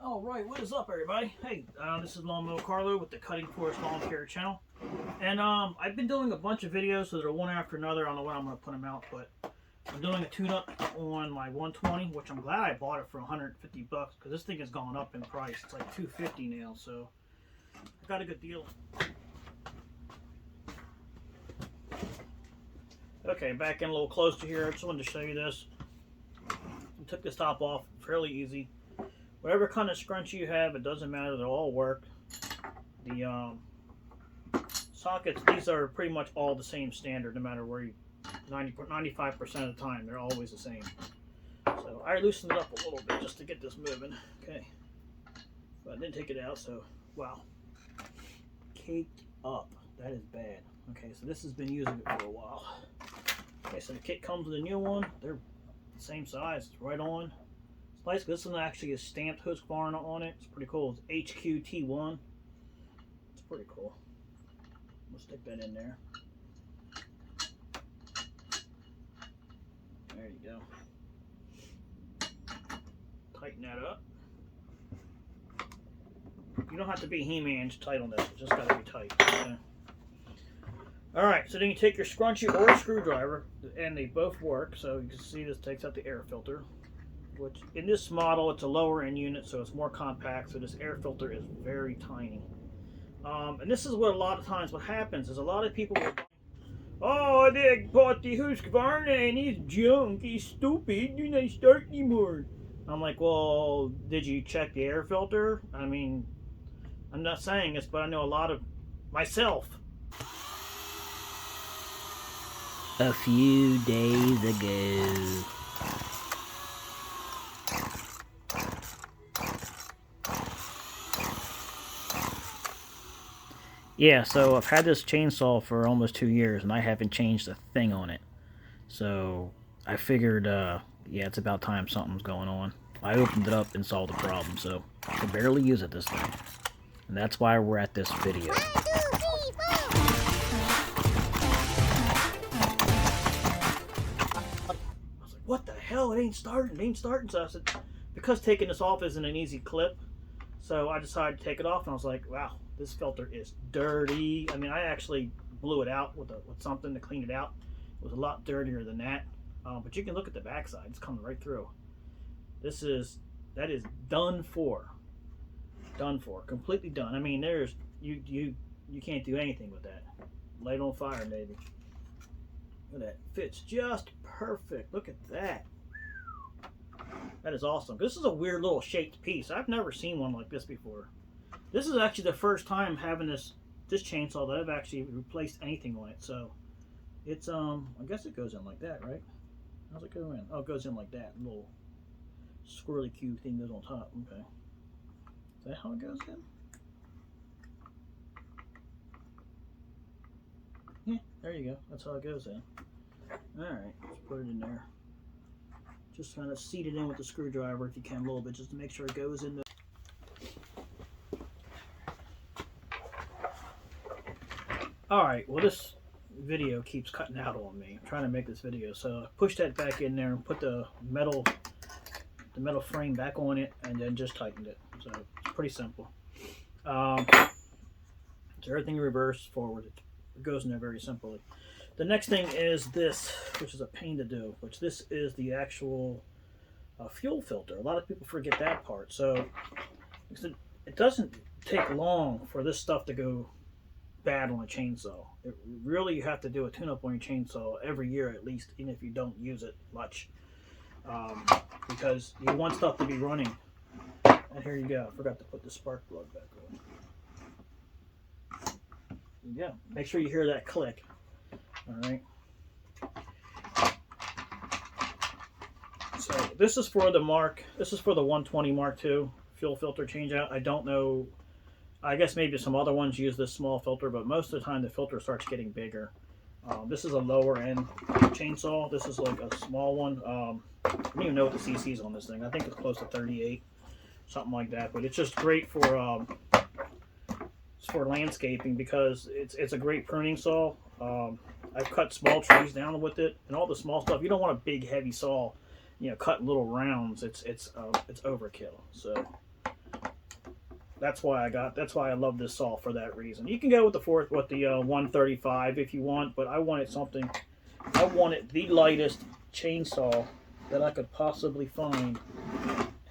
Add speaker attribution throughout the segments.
Speaker 1: All right, what is up, everybody? Hey, this is Lawnmower Carlo with the Cutting Forest Lawn Care channel, and I've been doing a bunch of videos, so they're one after another. I don't know when I'm going to put them out, but I'm doing a tune-up on my 120, which I'm glad I bought it for 150 bucks because this thing has gone up in price. It's like 250 now, so I got a good deal. Okay, back in a little closer here. I just wanted to show you this. I took this top off fairly easy. Whatever kind of scrunchie you have, it doesn't matter, they'll all work. The sockets, these are pretty much all the same standard, no matter where you, 95% of the time, they're always the same. So I loosened it up a little bit just to get this moving. Okay, but I didn't take it out, so wow. Caked up, that is bad. Okay, so this has been using it for a while. Okay, so the kit comes with a new one. They're the same size, it's right on. Nice. This one actually is stamped Husqvarna on it. It's pretty cool. It's HQT1. It's pretty cool. We'll stick that in there. There you go. Tighten that up. You don't have to be He-Man to tight on this. It just got to be tight. Okay. Alright, so then you take your scrunchie or a screwdriver, and they both work. So you can see this takes out the air filter. Which in this model, it's a lower end unit, so it's more compact, so this air filter is very tiny. And this is what a lot of times what happens is a lot of people will, oh, they bought the Husqvarna and he's junk, he's stupid, do not start anymore. I'm like, well, did you check the air filter? I mean, I'm not saying this, but I know a lot of myself.
Speaker 2: A few days ago. Yeah, so I've had this chainsaw for almost 2 years, and I haven't changed a thing on it. So I figured, yeah, it's about time something's going on. I opened it up and saw the problem, so I can barely use it this time. And that's why we're at this video.
Speaker 3: 1, 2, 3, 4.
Speaker 1: I was like, what the hell? It ain't starting. It ain't starting. So I said, because taking this off isn't an easy clip, so I decided to take it off, and I was like, wow, this filter is dirty. I mean, I actually blew it out with something to clean it out. It was a lot dirtier than that. But you can look at the backside. It's coming right through. That is done for. Done for. Completely done. I mean, there's you can't do anything with that. Light on fire, maybe. Look at that. Fits just perfect. Look at that. That is awesome. This is a weird little shaped piece. I've never seen one like this before. This is actually the first time having this chainsaw that I've actually replaced anything on it. So it's I guess it goes in like that, right? How's it go in? Oh, it goes in like that. A little squirrely cube thing goes on top. Okay. Is that how it goes in? Yeah, there you go. That's how it goes in. Alright, let's put it in there. Just kind of seat it in with the screwdriver if you can a little bit, just to make sure it goes in the... Alright, well this video keeps cutting out on me. I'm trying to make this video, so I pushed that back in there and put the metal frame back on it, and then just tightened it. So it's pretty simple. So everything reverse, forward, it goes in there very simply. The next thing is this, which is a pain to do, which this is the actual fuel filter. A lot of people forget that part. So it doesn't take long for this stuff to go bad on a chainsaw. It really, you have to do a tune-up on your chainsaw every year at least, even if you don't use it much, because you want stuff to be running. And here you go. I forgot to put the spark plug back on. Yeah, make sure you hear that click. All right. So this is for the 120 Mark II fuel filter change out. I don't know. I guess maybe some other ones use this small filter, but most of the time the filter starts getting bigger. This is a lower end chainsaw. This is like a small one. I don't even know what the CC is on this thing. I think it's close to 38, something like that. But it's just great for landscaping because it's a great pruning saw. I've cut small trees down with it, and all the small stuff. You don't want a big heavy saw, you know, cut little rounds. It's overkill. So that's why I love this saw for that reason. You can go with the 135 if you want, but I wanted the lightest chainsaw that I could possibly find,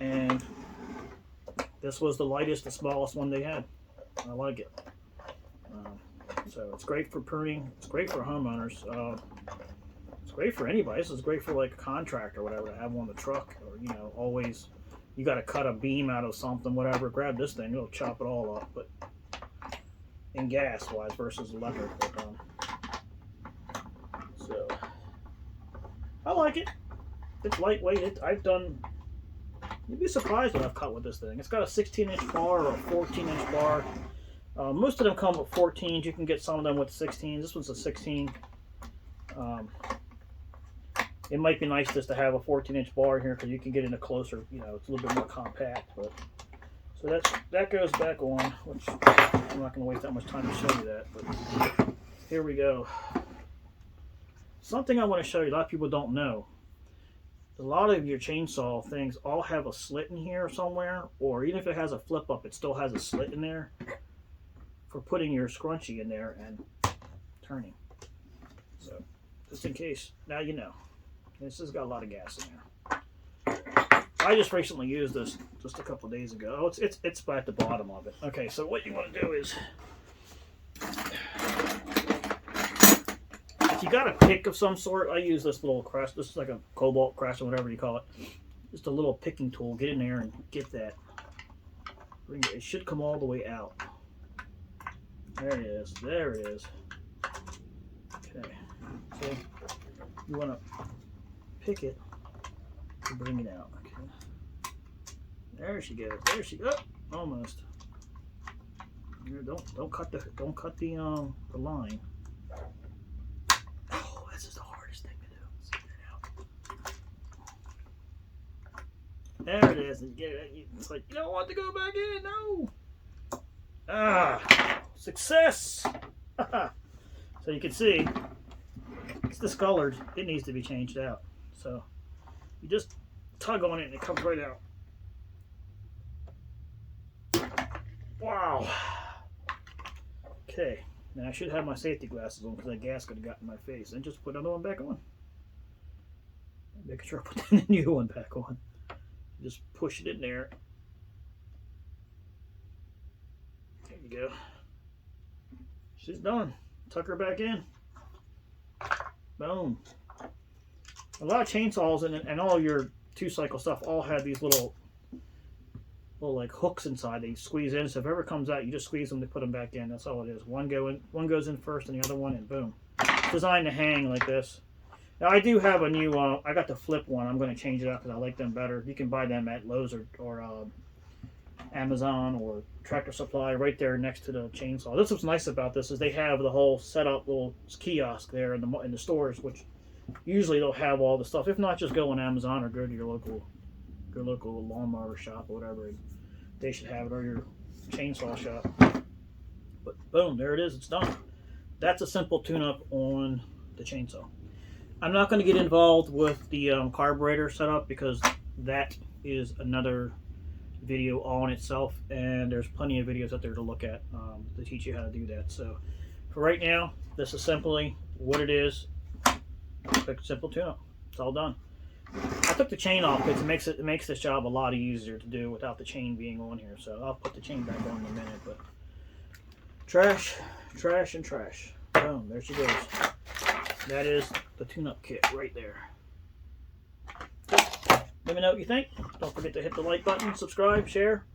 Speaker 1: and this was the lightest, the smallest one they had. I like it. So it's great for pruning. It's great for homeowners. It's great for anybody. This is great for like a contractor or whatever to have on the truck, or always you got to cut a beam out of something, whatever. Grab this thing, it'll chop it all up. But in gas wise versus electric, so I like it. It's lightweight. You'd be surprised what I've cut with this thing. It's got a 16-inch bar or a 14-inch bar. Most of them come with 14s. You can get some of them with 16s. This one's a 16. It might be nice just to have a 14-inch bar here because you can get in a closer, it's a little bit more compact. But so that goes back on, which I'm not going to waste that much time to show you that. But here we go. Something I want to show you, a lot of people don't know. A lot of your chainsaw things all have a slit in here somewhere, or even if it has a flip up, it still has a slit in there for putting your scrunchie in there and turning. So just in case, now you know. This has got a lot of gas in there. I just recently used this just a couple days ago. Oh, it's at the bottom of it. Okay, so what you want to do is, if you got a pick of some sort, I use this little crest. This is like a cobalt crest or whatever you call it. Just a little picking tool. Get in there and get that. It should come all the way out. There it is. There it is. Okay. So you want to pick it and bring it out. Okay. There she goes. There she goes. Oh, almost. Don't cut the line. Oh, this is the hardest thing to do. Let's get it out. There it is. And you get it. It's like you don't want to go back in. No. Ah, success. So you can see it's discolored. It needs to be changed out. So you just tug on it and it comes right out. Wow. Okay, now I should have my safety glasses on because that gas could have gotten in my face. And just put another one back on. Making sure I put the new one back on. Just push it in there. There you go. She's done. Tuck her back in. Boom. A lot of chainsaws and all your 2-cycle stuff all have these little like hooks inside. They squeeze in. So if it ever comes out, you just squeeze them to put them back in. That's all it is. One goes in first, and the other one, and boom. It's designed to hang like this. Now I do have a new. I got the flip one. I'm going to change it up because I like them better. You can buy them at Lowe's or Amazon or Tractor Supply right there next to the chainsaw. This is what's nice about this is they have the whole setup little kiosk there in the stores, which usually they'll have all the stuff. If not, just go on Amazon or go to your local lawnmower shop or whatever. They should have it, or your chainsaw shop. But boom, there it is. It's done. That's a simple tune-up on the chainsaw. I'm not going to get involved with the carburetor setup because that is another video all in itself, and there's plenty of videos out there to look at to teach you how to do that. So for right now, this is simply what it is. Quick, simple tune-up. It's all done. I took the chain off because it makes this job a lot easier to do without the chain being on here. So I'll put the chain back on in a minute. But trash, trash, and trash. Boom, there she goes. That is the tune-up kit right there. Let me know what you think. Don't forget to hit the like button, subscribe, share.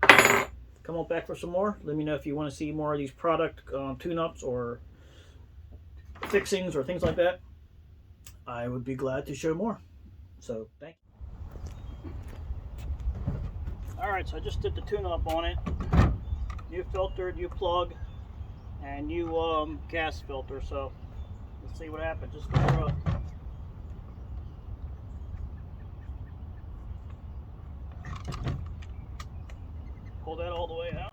Speaker 1: Come on back for some more. Let me know if you want to see more of these product tune-ups or fixings or things like that. I would be glad to show more. So, thank you. Alright, so I just did the tune-up on it. New filter, new plug, and new gas filter. So, let's see what happens. Just go through it. Pull that all the way out.